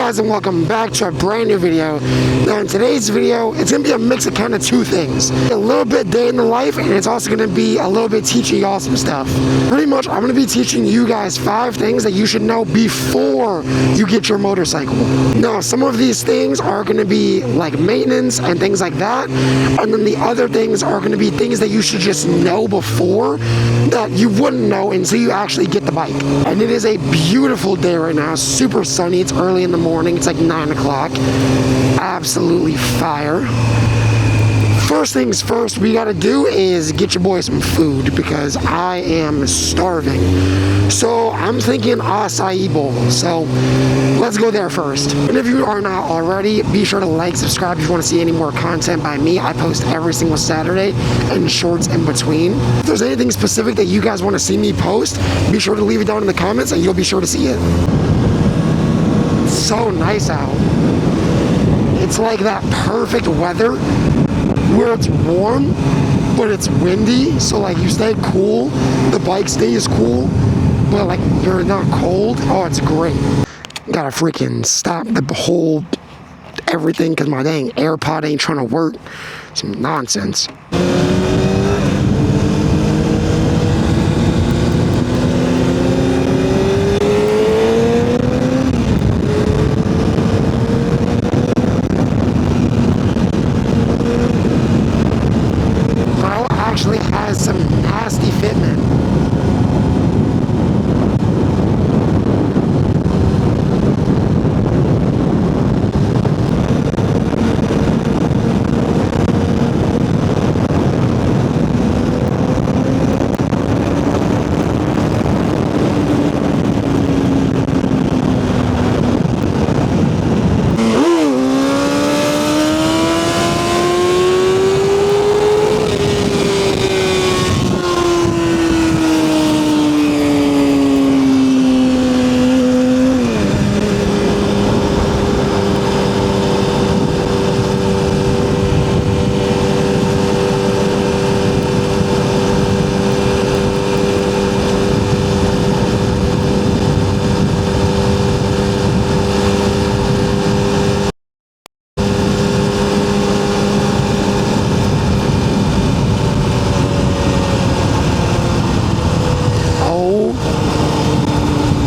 guys, and welcome back to a brand new video. Now in today's video, it's going to be a mix of kind of two things. A little bit day in the life, and it's also going to be a little bit teaching y'all some stuff. Pretty much, I'm going to be teaching you guys 5 things that you should know before you get your motorcycle. Now, some of these things are going to be like maintenance and things like that, and then the other things are going to be things that you should just know before that you wouldn't know until you actually get the bike. And it is a beautiful day right now, super sunny. It's early in the morning, it's like 9 o'clock. Absolutely fire. First things first, we gotta do is get your boy some food because I am starving. So I'm thinking acai bowl. So let's go there first. And if you are not already, be sure to like, subscribe if you want to see any more content by me. I post every single Saturday and shorts in between. If there's anything specific that you guys want to see me post, be sure to leave it down in the comments and you'll be sure to see it. It's so nice out. It's like that perfect weather where it's warm, but it's windy, so like you stay cool, the bike stays cool, but like you're not cold. Oh, it's great. Gotta freaking stop the whole everything because my dang AirPod ain't trying to work. Some nonsense. Actually has some nasty fitment.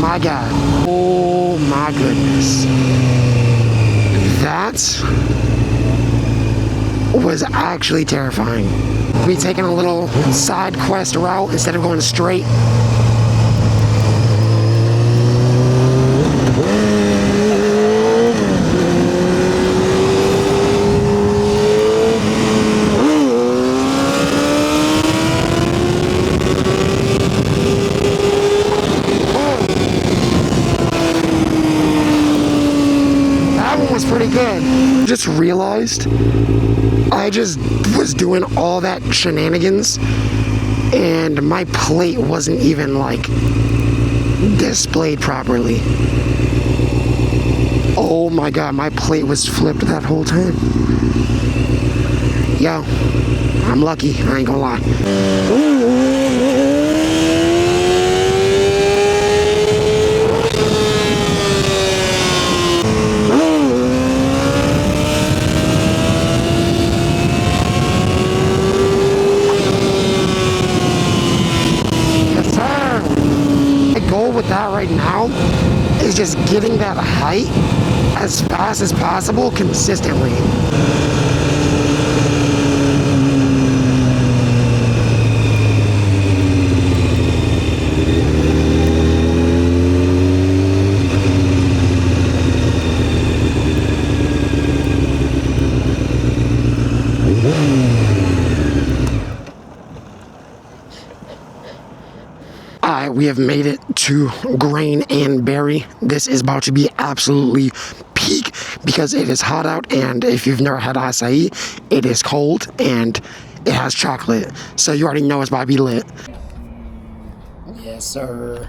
My God. Oh my goodness. That was actually terrifying. We taking a little side quest route instead of going straight. Pretty good. Just realized I just was doing all that shenanigans and my plate wasn't even like displayed properly. Oh my God, my plate was flipped that whole time. Yo, I'm lucky, I ain't gonna lie. With that right now is just getting that height as fast as possible consistently. Alright, we have made it to Grain and Berry. This is about to be absolutely peak because it is hot out, and if you've never had acai, it is cold and it has chocolate. So you already know it's about to be lit. Yes, sir.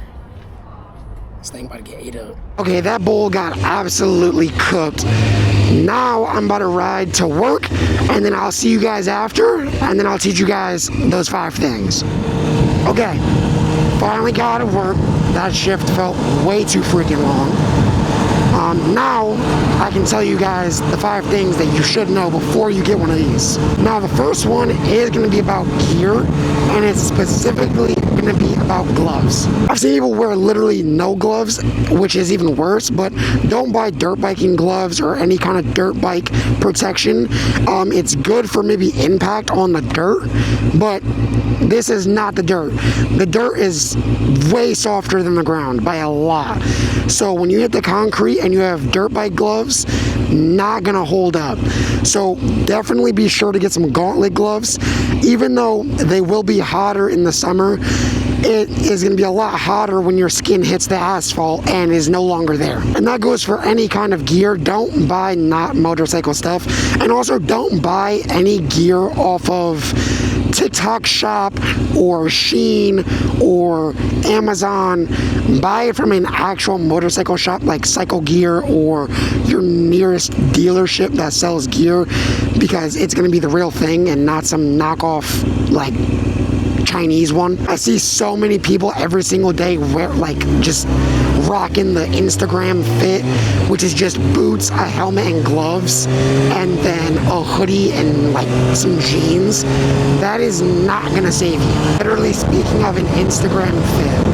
This thing about to get ate up. Okay, that bowl got absolutely cooked. Now I'm about to ride to work, and then I'll see you guys after, and then I'll teach you guys those 5 things. Okay. Finally got to work. That shift felt way too freaking long. Now, I can tell you guys the 5 things that you should know before you get one of these. Now, the first one is going to be about gear, and it's specifically going to be about gloves. I've seen people wear literally no gloves, which is even worse, but don't buy dirt biking gloves or any kind of dirt bike protection. It's good for maybe impact on the dirt, but this is not the dirt. The dirt is way softer than the ground by a lot. So when you hit the concrete and you have dirt bike gloves, not gonna hold up. So definitely be sure to get some gauntlet gloves. Even though they will be hotter in the summer, it is going to be a lot hotter when your skin hits the asphalt and is no longer there. And that goes for any kind of gear. Don't buy not motorcycle stuff, and also don't buy any gear off of TikTok shop or Shein or Amazon. Buy it from an actual motorcycle shop like Cycle Gear or your nearest dealership that sells gear, because it's going to be the real thing and not some knockoff like Chinese one. I see so many people every single day just rocking the Instagram fit, which is just boots, a helmet and gloves, and then a hoodie and like some jeans. That is not gonna save you. Literally speaking of an Instagram fit.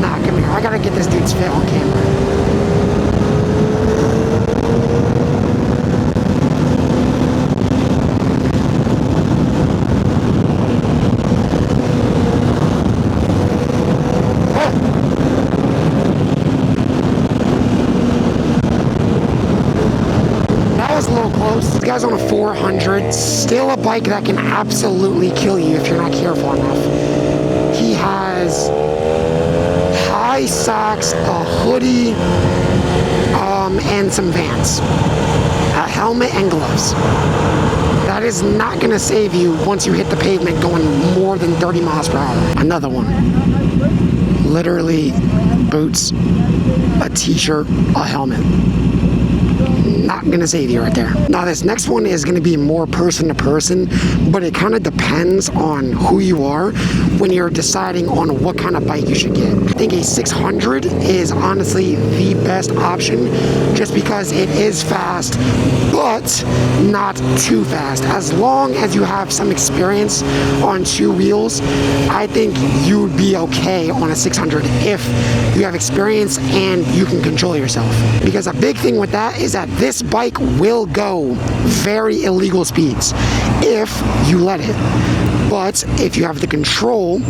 Nah, come here. I gotta get this dude's fit on camera. This guy's on a 400, still a bike that can absolutely kill you if you're not careful enough. He has high socks, a hoodie, and some Vans, a helmet and gloves. That is not going to save you once you hit the pavement going more than 30 miles per hour. Another one. Literally boots, a t-shirt, a helmet. Not gonna save you right there. Now this next one is gonna be more person to person, but it kind of depends on who you are when you're deciding on what kind of bike you should get. I think a 600 is honestly the best option, just because it is fast, but not too fast. As long as you have some experience on 2 wheels, I think you would be okay on a 600 if you have experience and you can control yourself. Because a big thing with that is that this bike will go very illegal speeds if you let it. But if you have the control,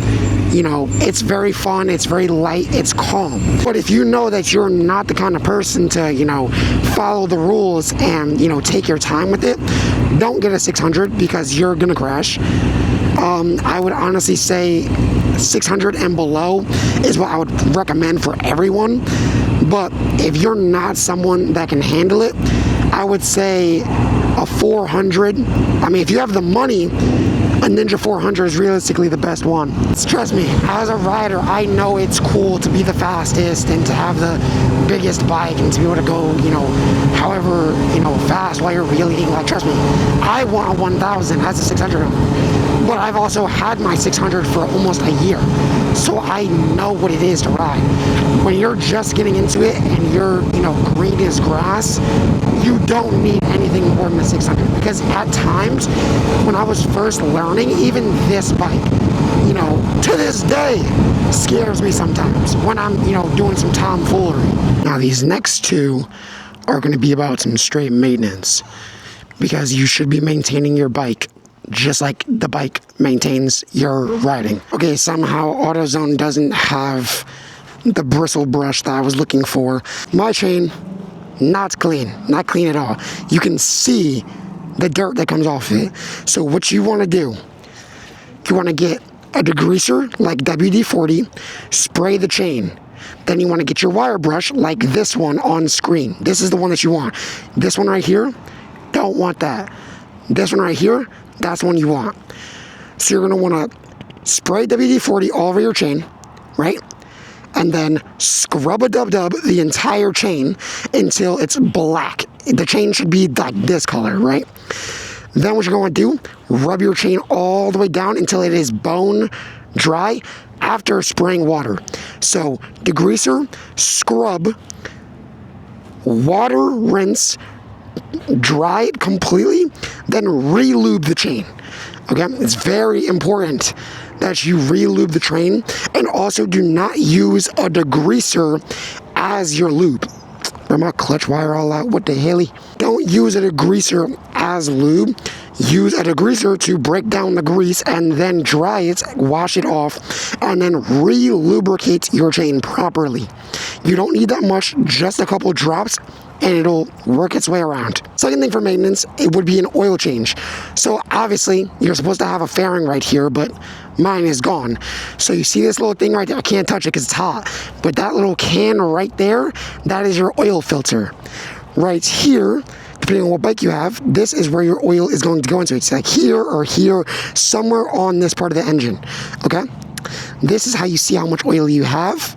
you know, it's very fun, it's very light, it's calm. But if you know that you're not the kind of person to, you know, follow the rules and, you know, take your time with it, don't get a 600 because you're gonna crash. I would honestly say 600 and below is what I would recommend for everyone. But if you're not someone that can handle it, I would say a 400. I mean, if you have the money, a Ninja 400 is realistically the best one. Trust me, as a rider, I know it's cool to be the fastest and to have the biggest bike and to be able to go, you know, however, you know, fast while you're wheeling. Like, trust me, I want a 1000 as a 600. But I've also had my 600 for almost a year, so I know what it is to ride. When you're just getting into it and you're, you know, green as grass, you don't need anything more than a 600. Because at times, when I was first learning, even this bike, you know, to this day, scares me sometimes when I'm, you know, doing some tomfoolery. Now, these next 2 are going to be about some straight maintenance, because you should be maintaining your bike just like the bike maintains your riding. Okay, somehow AutoZone doesn't have the bristle brush that I was looking for. My chain, not clean at all. You can see the dirt that comes off it. So what you want to do, you want to get a degreaser like WD-40, spray the chain. Then you want to get your wire brush like this one on screen. This is the one that you want. This one right here, don't want that. This one right here, that's the one you want. So you're going to want to spray WD-40 all over your chain, right? And then scrub a dub-dub the entire chain until it's black. The chain should be like this color, right? Then what you're going to do, rub your chain all the way down until it is bone dry after spraying water. So degreaser, scrub, water, rinse, dry it completely, then re-lube the chain. Okay, it's very important that you re-lube the chain, and also do not use a degreaser as your lube. Where my clutch wire all out, what the hell? Don't use a degreaser as lube. Use a degreaser to break down the grease and then dry it, wash it off, and then re-lubricate your chain properly. You don't need that much, just a couple drops, and it'll work its way around. Second thing for maintenance, it would be an oil change. So obviously, you're supposed to have a fairing right here, but mine is gone. So you see this little thing right there? I can't touch it because it's hot. But that little can right there, that is your oil filter. Right here, depending on what bike you have, this is where your oil is going to go into. It's like here or here, somewhere on this part of the engine, okay? This is how you see how much oil you have.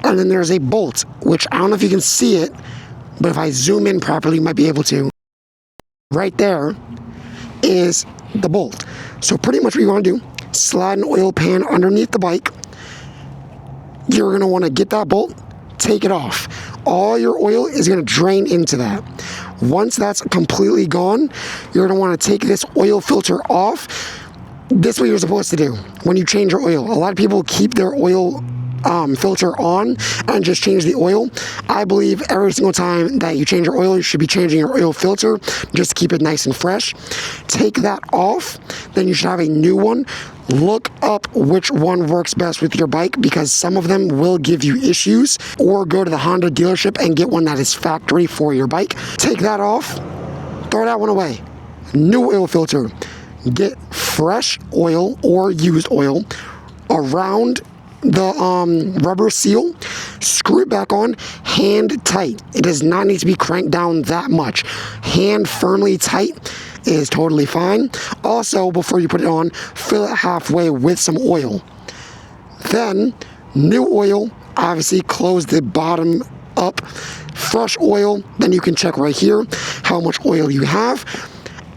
And then there's a bolt, which I don't know if you can see it, but if I zoom in properly, you might be able to. Right there is the bolt. So pretty much what you want to do, slide an oil pan underneath the bike. You're going to want to get that bolt, take it off. All your oil is going to drain into that. Once that's completely gone, you're going to want to take this oil filter off. This is what you're supposed to do when you change your oil. A lot of people keep their oil filter on and just change the oil. I believe every single time that you change your oil, you should be changing your oil filter just to keep it nice and fresh. Take that off, then you should have a new one. Look up which one works best with your bike, because some of them will give you issues, or go to the Honda dealership and get one that is factory for your bike. Take that off, throw that one away. New oil filter. Get fresh oil or used oil around the rubber seal, screw it back on, hand tight. It does not need to be cranked down that much. Hand firmly tight is totally fine. Also, before you put it on, fill it halfway with some oil. Then, new oil, obviously close the bottom up. Fresh oil, then you can check right here how much oil you have.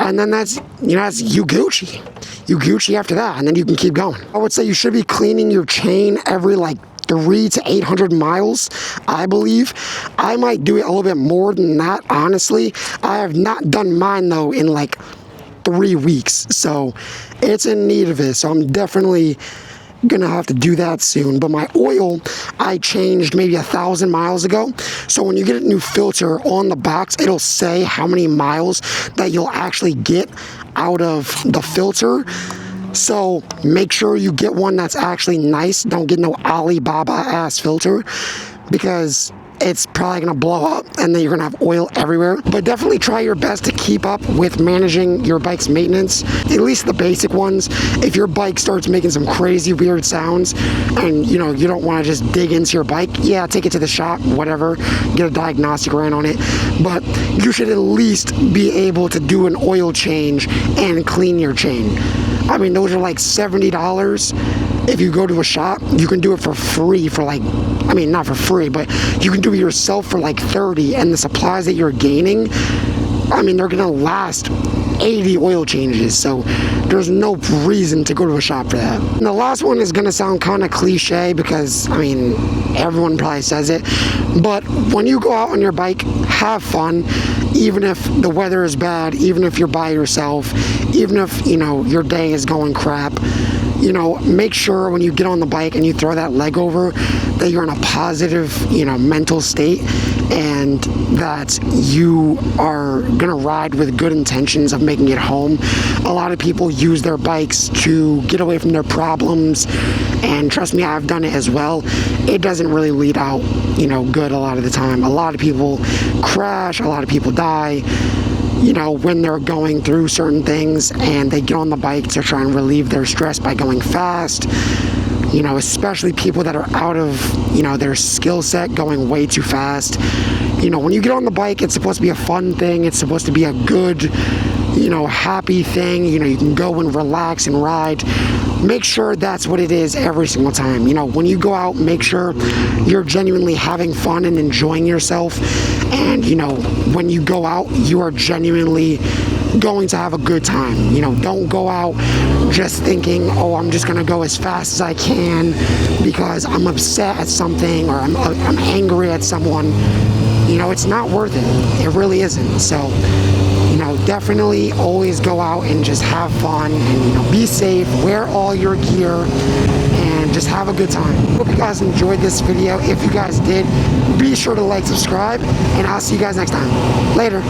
And then that's you Gucci. You Gucci after that, and then you can keep going. I would say you should be cleaning your chain every like 300 to 800 miles, I believe. I might do it a little bit more than that, honestly. I have not done mine, though, in like 3 weeks. So it's in need of it. So I'm definitely gonna have to do that soon. But my oil, I changed maybe 1,000 miles ago. So when you get a new filter on the box, it'll say how many miles that you'll actually get out of the filter. So make sure you get one that's actually nice. Don't get no Alibaba ass filter, because it's probably gonna blow up and then you're gonna have oil everywhere. But definitely try your best to keep up with managing your bike's maintenance, at least the basic ones. If your bike starts making some crazy weird sounds and you don't want to just dig into your bike, yeah, take it to the shop, whatever, get a diagnostic ran on it. But you should at least be able to do an oil change and clean your chain. I mean, those are like $70. If you go to a shop, you can do it for free for like, I mean, not for free, but you can do it yourself for like 30, and the supplies that you're gaining, I mean, they're gonna last 80 oil changes, so there's no reason to go to a shop for that. And the last one is gonna sound kind of cliche, because, I mean, everyone probably says it, but when you go out on your bike, have fun. Even if the weather is bad, even if you're by yourself, even if, your day is going crap, make sure when you get on the bike and you throw that leg over that you're in a positive, mental state, and that you are gonna ride with good intentions of making it home. A lot of people use their bikes to get away from their problems, and trust me, I've done it as well. It doesn't really lead out, good a lot of the time. A lot of people crash, a lot of people die, when they're going through certain things, and they get on the bike to try and relieve their stress by going fast. Especially people that are out of, their skill set, going way too fast. When you get on the bike, it's supposed to be a fun thing. It's supposed to be a good, happy thing. You can go and relax and ride. Make sure that's what it is every single time. When you go out, make sure you're genuinely having fun and enjoying yourself. And, when you go out, you are genuinely going to have a good time. Don't go out just thinking, oh, I'm just gonna go as fast as I can because I'm upset at something, or I'm angry at someone. you know, it's not worth it. It really isn't. So, you know, definitely always go out and just have fun and, you know, be safe, wear all your gear, and just have a good time. Hope you guys enjoyed this video. If you guys did, be sure to like, subscribe, and I'll see you guys next time. Later.